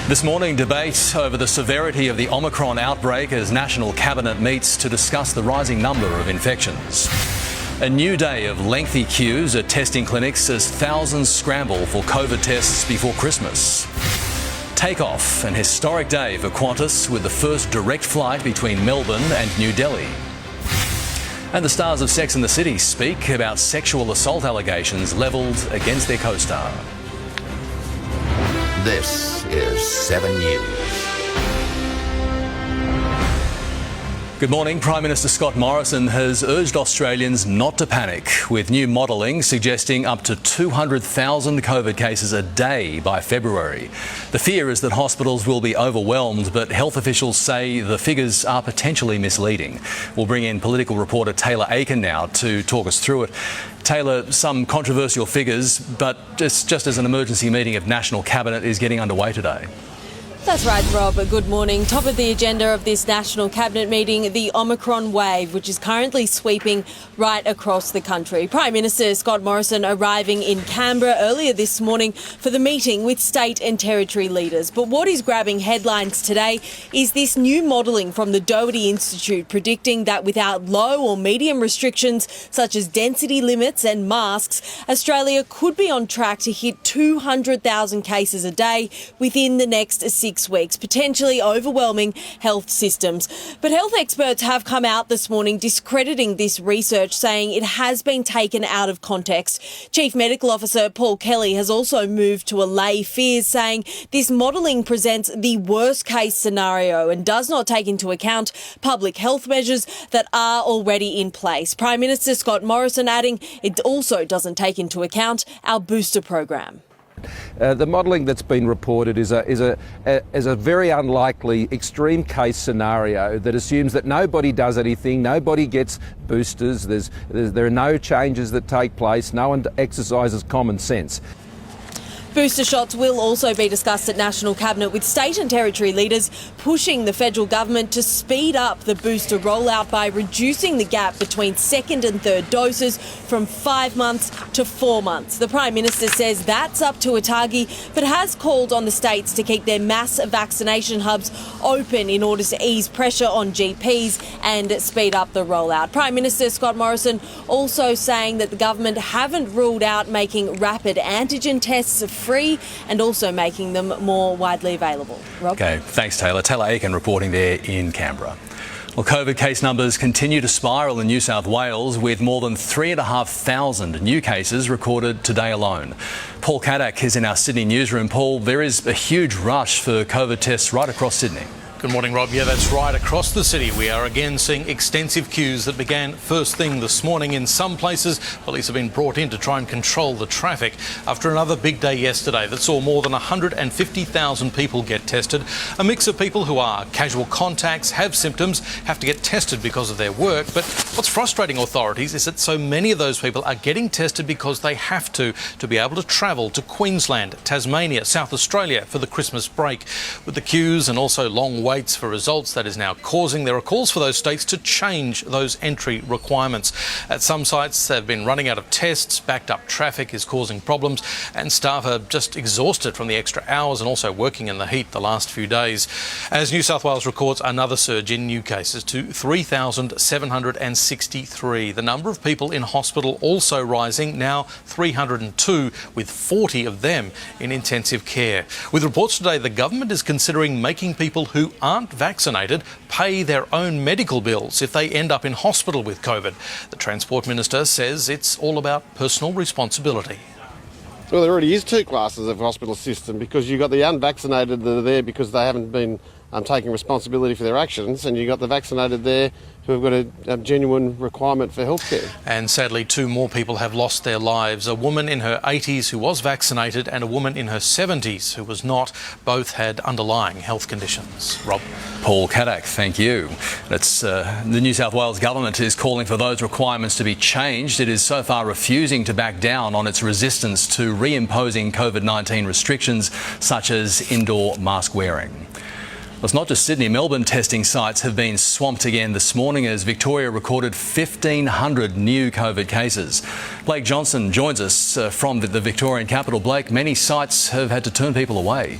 This morning, debate over the severity of the Omicron outbreak as National Cabinet meets to discuss the rising number of infections. A new day of lengthy queues at testing clinics as thousands scramble for COVID tests before Christmas. Takeoff, an historic day for Qantas with the first direct flight between Melbourne and New Delhi. And the stars of Sex and the City speak about sexual assault allegations levelled against their co-star. This is 7 News. Good morning. Prime Minister Scott Morrison has urged Australians not to panic, with new modelling suggesting up to 200,000 COVID cases a day by February. The fear is that hospitals will be overwhelmed, but health officials say the figures are potentially misleading. We'll bring in political reporter Taylor Aiken now to talk us through it. Taylor, some controversial figures, but just as an emergency meeting of National Cabinet is getting underway today. That's right, Rob. Good morning. Top of the agenda of this National Cabinet meeting, the Omicron wave, which is currently sweeping right across the country. Prime Minister Scott Morrison arriving in Canberra earlier this morning for the meeting with state and territory leaders. But what is grabbing headlines today is this new modelling from the Doherty Institute predicting that without low or medium restrictions such as density limits and masks, Australia could be on track to hit 200,000 cases a day within the next 6 weeks, potentially overwhelming health systems. But health experts have come out this morning discrediting this research, saying it has been taken out of context. Chief Medical Officer Paul Kelly has also moved to allay fears, saying this modelling presents the worst case scenario and does not take into account public health measures that are already in place. Prime Minister Scott Morrison adding it also doesn't take into account our booster program. The modelling that's been reported is a very unlikely extreme case scenario that assumes that nobody does anything, nobody gets boosters, there are no changes that take place, no one exercises common sense. Booster shots will also be discussed at National Cabinet, with state and territory leaders pushing the federal government to speed up the booster rollout by reducing the gap between second and third doses from 5 months to 4 months. The Prime Minister says that's up to ATAGI, but has called on the states to keep their mass vaccination hubs open in order to ease pressure on GPs and speed up the rollout. Prime Minister Scott Morrison also saying that the government haven't ruled out making rapid antigen tests free and also making them more widely available. Rob? OK, thanks, Taylor. Taylor Aiken reporting there in Canberra. Well, COVID case numbers continue to spiral in New South Wales, with more than 3,500 new cases recorded today alone. Paul Caddick is in our Sydney newsroom. Paul, there is a huge rush for COVID tests right across Sydney. Good morning, Rob. Yeah, that's right. Across the city, we are again seeing extensive queues that began first thing this morning. In some places, police have been brought in to try and control the traffic after another big day yesterday that saw more than 150,000 people get tested. A mix of people who are casual contacts, have symptoms, have to get tested because of their work. But what's frustrating authorities is that so many of those people are getting tested because they have to be able to travel to Queensland, Tasmania, South Australia for the Christmas break. With the queues and also long waits for results, that is now there are calls for those states to change those entry requirements. At some sites, they've been running out of tests, backed up traffic is causing problems, and staff are just exhausted from the extra hours and also working in the heat the last few days. As New South Wales records another surge in new cases to 3,763. The number of people in hospital also rising, now 302, with 40 of them in intensive care. With reports today, the government is considering making people who aren't vaccinated pay their own medical bills if they end up in hospital with COVID. The Transport Minister says it's all about personal responsibility. Well, there already is two classes of hospital system, because you've got the unvaccinated that are there because they haven't been taking responsibility for their actions, and you've got the vaccinated there who have got a genuine requirement for healthcare. And sadly, 2 more people have lost their lives. A woman in her 80s who was vaccinated and a woman in her 70s who was not. Both had underlying health conditions. Rob? Paul Caddick, thank you. The New South Wales government is calling for those requirements to be changed. It is so far refusing to back down on its resistance to reimposing COVID-19 restrictions such as indoor mask wearing. Well, it's not just Sydney. Melbourne testing sites have been swamped again this morning as Victoria recorded 1,500 new COVID cases. Blake Johnson joins us from the Victorian capital. Blake, many sites have had to turn people away.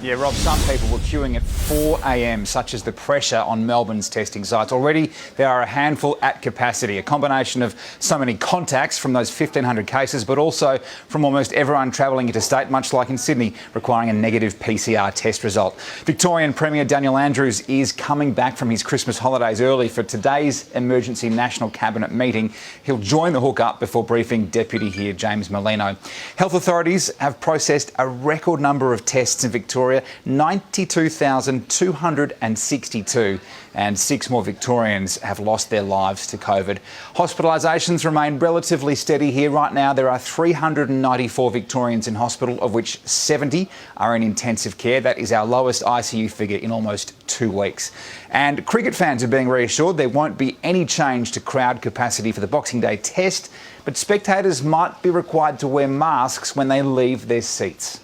Yeah, Rob, some people were queuing at 4 a.m, such as the pressure on Melbourne's testing sites. Already there are a handful at capacity, a combination of so many contacts from those 1,500 cases, but also from almost everyone travelling interstate, much like in Sydney, requiring a negative PCR test result. Victorian Premier Daniel Andrews is coming back from his Christmas holidays early for today's emergency National Cabinet meeting. He'll join the hook-up before briefing Deputy here James Merlino. Health authorities have processed a record number of tests in Victoria, 92,262, and 6 more Victorians have lost their lives to COVID. Hospitalisations remain relatively steady here. Right now there are 394 Victorians in hospital, of which 70 are in intensive care. That is our lowest ICU figure in almost 2 weeks. And cricket fans are being reassured there won't be any change to crowd capacity for the Boxing Day test, but spectators might be required to wear masks when they leave their seats.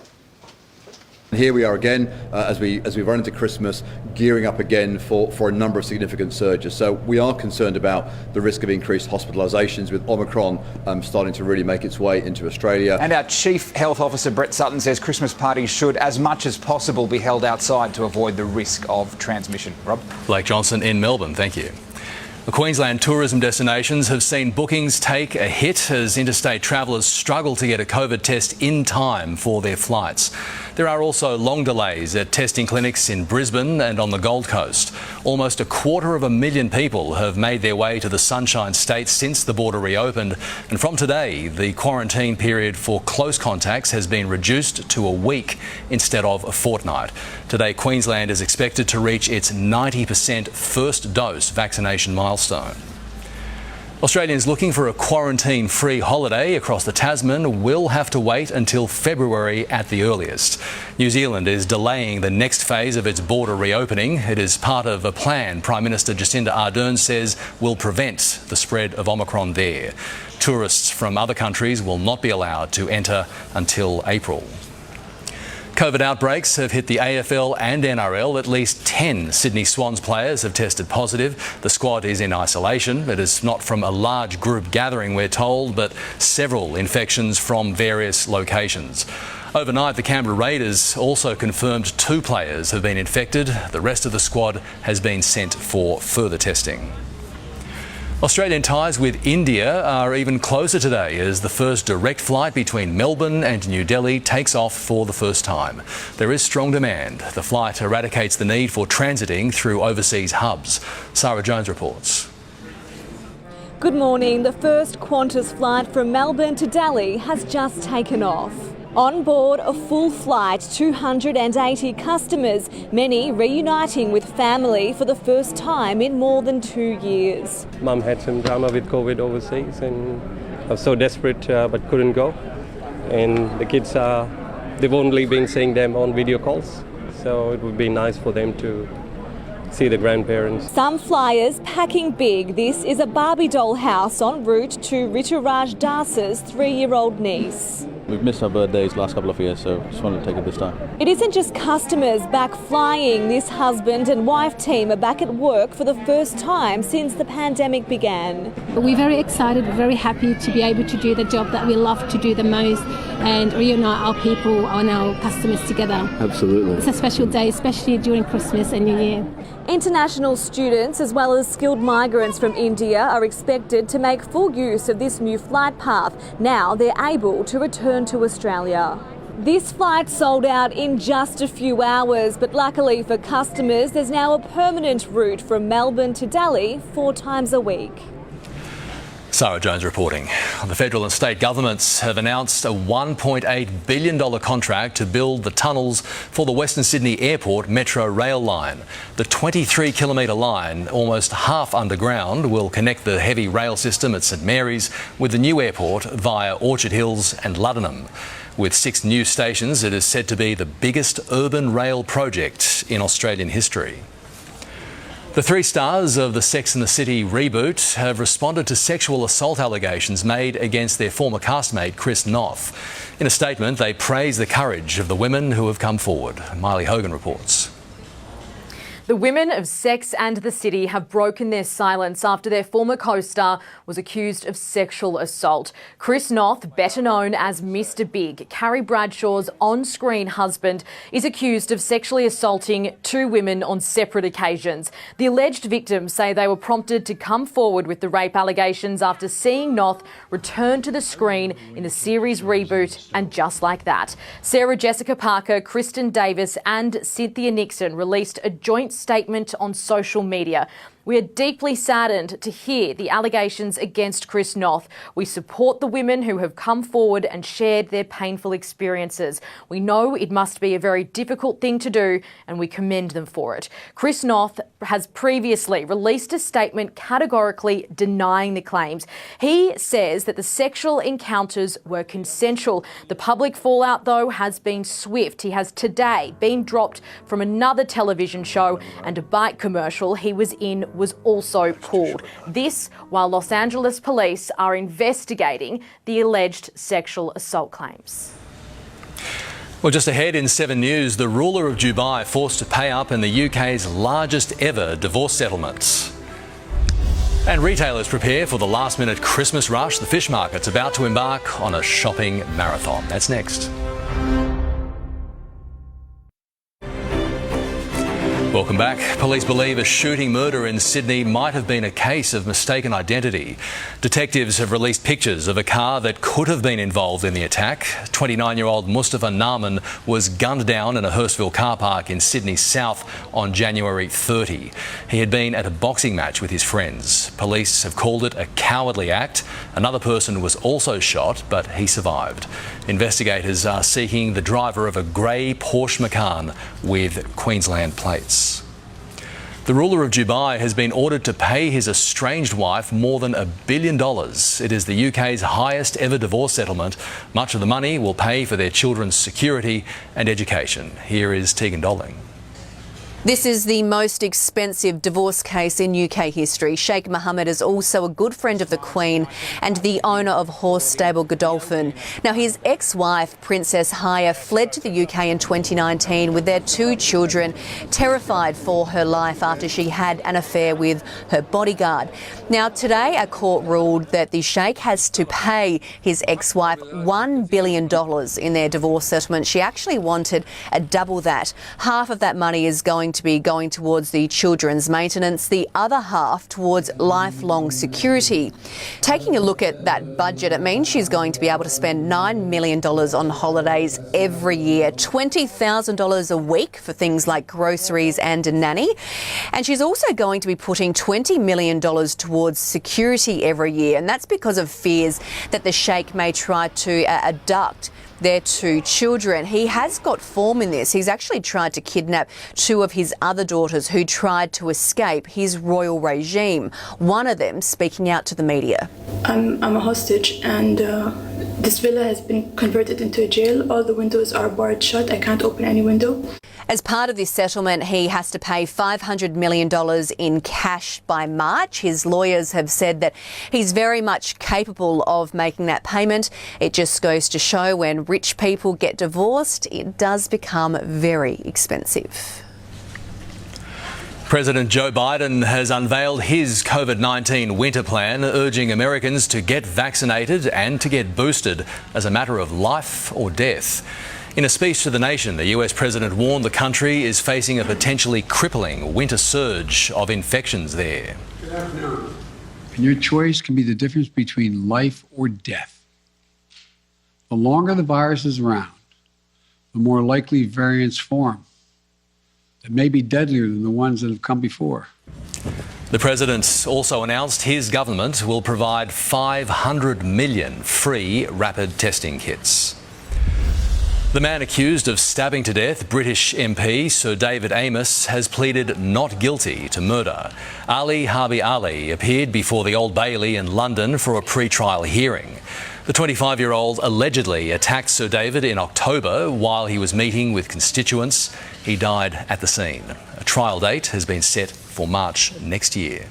Here we are again as we run into Christmas, gearing up again for a number of significant surges. So we are concerned about the risk of increased hospitalisations with Omicron starting to really make its way into Australia. And our Chief Health Officer Brett Sutton says Christmas parties should, as much as possible, be held outside to avoid the risk of transmission. Rob? Blake Johnson in Melbourne, thank you. The Queensland tourism destinations have seen bookings take a hit as interstate travellers struggle to get a COVID test in time for their flights. There are also long delays at testing clinics in Brisbane and on the Gold Coast. Almost 250,000 people have made their way to the Sunshine State since the border reopened, and from today the quarantine period for close contacts has been reduced to a week instead of a fortnight. Today Queensland is expected to reach its 90% first dose vaccination milestone. Australians looking for a quarantine-free holiday across the Tasman will have to wait until February at the earliest. New Zealand is delaying the next phase of its border reopening. It is part of a plan Prime Minister Jacinda Ardern says will prevent the spread of Omicron there. Tourists from other countries will not be allowed to enter until April. COVID outbreaks have hit the AFL and NRL. At least 10 Sydney Swans players have tested positive. The squad is in isolation. It is not from a large group gathering, we're told, but several infections from various locations. Overnight, the Canberra Raiders also confirmed 2 players have been infected. The rest of the squad has been sent for further testing. Australian ties with India are even closer today as the first direct flight between Melbourne and New Delhi takes off for the first time. There is strong demand. The flight eradicates the need for transiting through overseas hubs. Sarah Jones reports. Good morning. The first Qantas flight from Melbourne to Delhi has just taken off. On board a full flight, 280 customers, many reuniting with family for the first time in more than 2 years. Mum had some drama with COVID overseas and I was so desperate but couldn't go. And the kids they've only been seeing them on video calls, so it would be nice for them to see the grandparents. Some flyers packing big. This is a Barbie doll house en route to Rituraj Das's 3-year-old niece. We've missed our birthdays last couple of years, so just wanted to take it this time. It isn't just customers back flying. This husband and wife team are back at work for the first time since the pandemic began. We're very excited, we're very happy to be able to do the job that we love to do the most and reunite our people and our customers together. Absolutely. It's a special day, especially during Christmas and New Year. International students as well as skilled migrants from India are expected to make full use of this new flight path. Now they're able to return to Australia. This flight sold out in just a few hours, but luckily for customers, there's now a permanent route from Melbourne to Delhi 4 times a week. Sarah Jones reporting. The federal and state governments have announced a $1.8 billion contract to build the tunnels for the Western Sydney Airport Metro Rail line. The 23-kilometre line, almost half underground, will connect the heavy rail system at St Mary's with the new airport via Orchard Hills and Luddenham. With 6 new stations, it is said to be the biggest urban rail project in Australian history. The 3 stars of the Sex and the City reboot have responded to sexual assault allegations made against their former castmate Chris Noth. In a statement, they praise the courage of the women who have come forward. Miley Hogan reports. The women of Sex and the City have broken their silence after their former co-star was accused of sexual assault. Chris Noth, better known as Mr. Big, Carrie Bradshaw's on-screen husband, is accused of sexually assaulting two women on separate occasions. The alleged victims say they were prompted to come forward with the rape allegations after seeing Noth return to the screen in the series reboot, and just like that, Sarah Jessica Parker, Kristen Davis and Cynthia Nixon released a joint statement on social media. We are deeply saddened to hear the allegations against Chris Noth. We support the women who have come forward and shared their painful experiences. We know it must be a very difficult thing to do and we commend them for it. Chris Noth has previously released a statement categorically denying the claims. He says that the sexual encounters were consensual. The public fallout, though, has been swift. He has today been dropped from another television show, and a bike commercial he was in was also pulled. This while Los Angeles police are investigating the alleged sexual assault claims. Well, just ahead in 7 News, the ruler of Dubai forced to pay up in the UK's largest ever divorce settlement. And retailers prepare for the last-minute Christmas rush. The fish market's about to embark on a shopping marathon. That's next. Welcome back. Police believe a shooting murder in Sydney might have been a case of mistaken identity. Detectives have released pictures of a car that could have been involved in the attack. 29-year-old Mustafa Naaman was gunned down in a Hurstville car park in Sydney South on January 30. He had been at a boxing match with his friends. Police have called it a cowardly act. Another person was also shot, but he survived. Investigators are seeking the driver of a grey Porsche Macan with Queensland plates. The ruler of Dubai has been ordered to pay his estranged wife more than $1 billion. It is the UK's highest ever divorce settlement. Much of the money will pay for their children's security and education. Here is Tegan Dolling. This is the most expensive divorce case in UK history. Sheikh Mohammed is also a good friend of the Queen and the owner of horse stable Godolphin. Now, his ex-wife, Princess Haya, fled to the UK in 2019 with their 2 children, terrified for her life after she had an affair with her bodyguard. Now, today a court ruled that the Sheikh has to pay his ex-wife $1 billion in their divorce settlement. She actually wanted double that. Half of that money is going to be going towards the children's maintenance, the other half towards lifelong security. Taking a look at that budget, it means she's going to be able to spend $9 million on holidays every year, $20,000 a week for things like groceries and a nanny. And she's also going to be putting $20 million towards security every year. And that's because of fears that the Sheikh may try to abduct their 2 children. He has got form in this. He's actually tried to kidnap 2 of his other daughters who tried to escape his royal regime. One of them speaking out to the media. I'm a hostage, and this villa has been converted into a jail. All the windows are barred shut. I can't open any window. As part of this settlement, he has to pay $500 million in cash by March. His lawyers have said that he's very much capable of making that payment. It just goes to show when rich people get divorced, it does become very expensive. President Joe Biden has unveiled his COVID-19 winter plan, urging Americans to get vaccinated and to get boosted as a matter of life or death. In a speech to the nation, the US president warned the country is facing a potentially crippling winter surge of infections there. Good afternoon. And your choice can be the difference between life or death. The longer the virus is around, the more likely variants form. That may be deadlier than the ones that have come before. The president also announced his government will provide 500 million free rapid testing kits. The man accused of stabbing to death British MP Sir David Amess has pleaded not guilty to murder. Ali Harbi Ali appeared before the Old Bailey in London for a pre-trial hearing. The 25-year-old allegedly attacked Sir David in October while he was meeting with constituents. He died at the scene. A trial date has been set for March next year.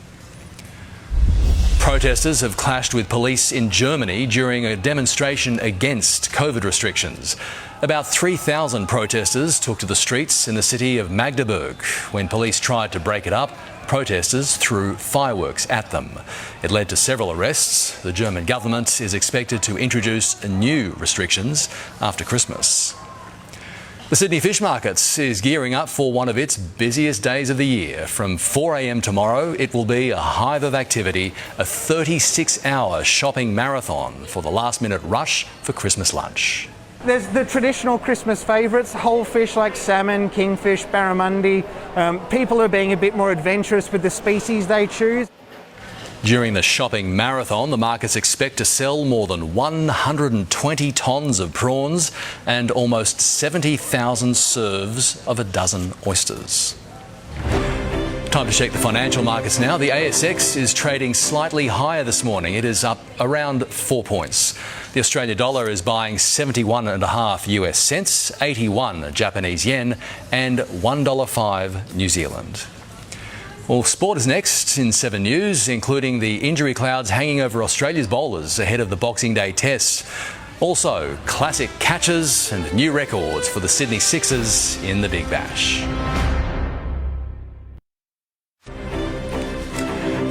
Protesters have clashed with police in Germany during a demonstration against COVID restrictions. About 3,000 protesters took to the streets in the city of Magdeburg. When police tried to break it up, protesters threw fireworks at them. It led to several arrests. The German government is expected to introduce new restrictions after Christmas. The Sydney Fish Market is gearing up for one of its busiest days of the year. From 4 a.m. tomorrow, it will be a hive of activity, a 36-hour shopping marathon for the last-minute rush for Christmas lunch. There's the traditional Christmas favourites, whole fish like salmon, kingfish, barramundi. People are being a bit more adventurous with the species they choose. During the shopping marathon, the markets expect to sell more than 120 tonnes of prawns and almost 70,000 serves of a dozen oysters. Time to check the financial markets now. The ASX is trading slightly higher this morning. It is up around 4 points. The Australian dollar is buying 71.5 US cents, 81 Japanese yen and $1.05 New Zealand. Well, sport is next in 7 News, including the injury clouds hanging over Australia's bowlers ahead of the Boxing Day test. Also, classic catches and new records for the Sydney Sixers in the Big Bash.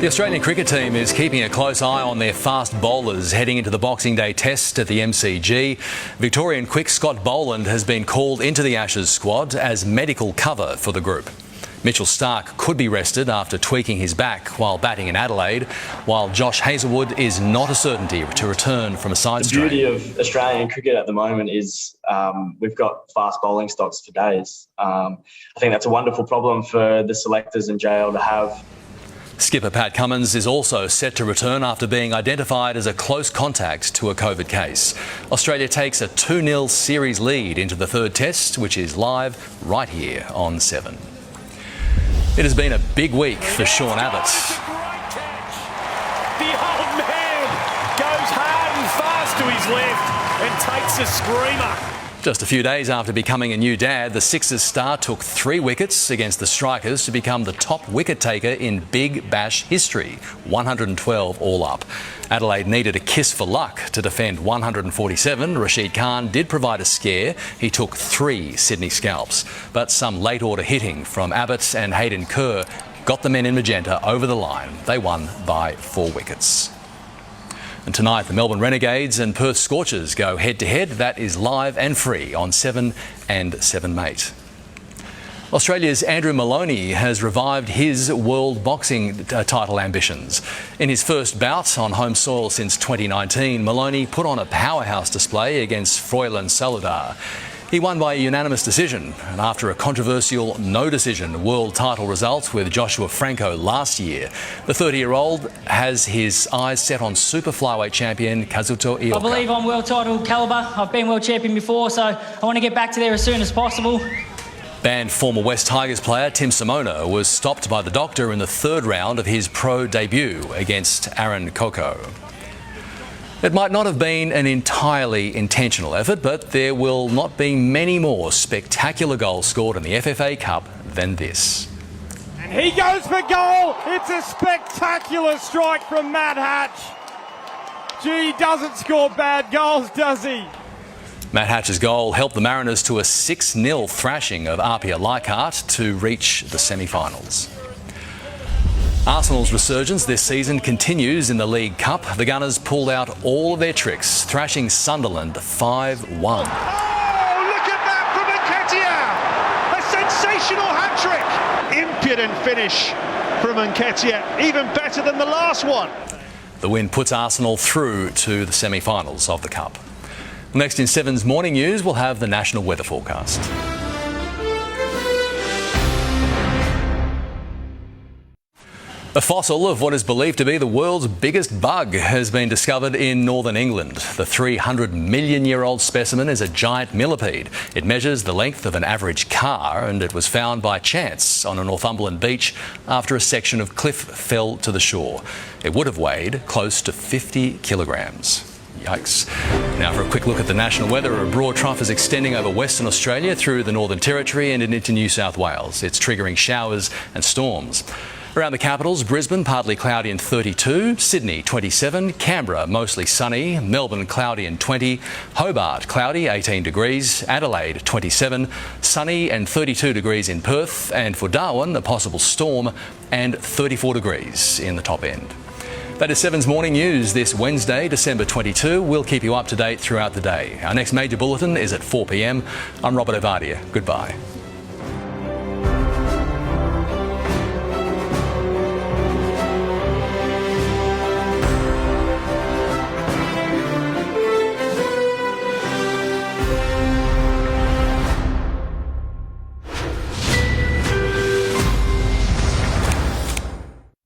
The Australian cricket team is keeping a close eye on their fast bowlers heading into the Boxing Day test at the MCG. Victorian quick Scott Boland has been called into the Ashes squad as medical cover for the group. Mitchell Starc could be rested after tweaking his back while batting in Adelaide, while Josh Hazlewood is not a certainty to return from a side strain. The beauty of Australian cricket at the moment is we've got fast bowling stocks for days. I think that's a wonderful problem for the selectors and JL to have. Skipper Pat Cummins is also set to return after being identified as a close contact to a COVID case. Australia takes a 2-0 series lead into the third test, which is live right here on 7. It has been a big week for Sean Abbott. The old man goes hard and fast to his left and takes a screamer. Just a few days after becoming a new dad, the Sixers star took 3 wickets against the Strikers to become the top wicket taker in Big Bash history, 112 all up. Adelaide needed a kiss for luck to defend 147. Rashid Khan did provide a scare. He took 3 Sydney scalps. But some late order hitting from Abbott and Hayden Kerr got the men in magenta over the line. They won by 4 wickets. And tonight, the Melbourne Renegades and Perth Scorchers go head-to-head. That is live and free on 7 and 7 Mate. Australia's Andrew Maloney has revived his world boxing title ambitions. In his first bout on home soil since 2019, Maloney put on a powerhouse display against Froylan Saludar. He won by a unanimous decision, and after a controversial no-decision world title result with Joshua Franco last year, the 30-year-old has his eyes set on super flyweight champion Kazuto Ioka. I believe I'm world title calibre. I've been world champion before, so I want to get back to there as soon as possible. Banned former West Tigers player Tim Simona was stopped by the doctor in the 3rd round of his pro debut against Aaron Coco. It might not have been an entirely intentional effort, but there will not be many more spectacular goals scored in the FFA Cup than this. And he goes for goal. It's a spectacular strike from Matt Hatch. Gee, he doesn't score bad goals, does he? Matt Hatch's goal helped the Mariners to a 6-0 thrashing of Apia Leichhardt to reach the semi-finals. Arsenal's resurgence this season continues in the League Cup. The Gunners pulled out all of their tricks, thrashing Sunderland 5-1. Oh, look at that from Nketiah! A sensational hat-trick! Impudent finish from Nketiah, even better than the last one. The win puts Arsenal through to the semi-finals of the Cup. Next in 7's Morning News, we'll have the national weather forecast. A fossil of what is believed to be the world's biggest bug has been discovered in northern England. The 300-million-year-old specimen is a giant millipede. It measures the length of an average car, and it was found by chance on a Northumberland beach after a section of cliff fell to the shore. It would have weighed close to 50 kilograms. Yikes. Now for a quick look at the national weather. A broad trough is extending over Western Australia through the Northern Territory and into New South Wales. It's triggering showers and storms. Around the capitals, Brisbane partly cloudy and 32, Sydney 27, Canberra mostly sunny, Melbourne cloudy and 20, Hobart cloudy 18 degrees, Adelaide 27, sunny and 32 degrees in Perth, and for Darwin a possible storm and 34 degrees in the top end. That is 7's Morning News this Wednesday, December 22. We'll keep you up to date throughout the day. Our next major bulletin is at 4 p.m. I'm Robert Ovadia. Goodbye.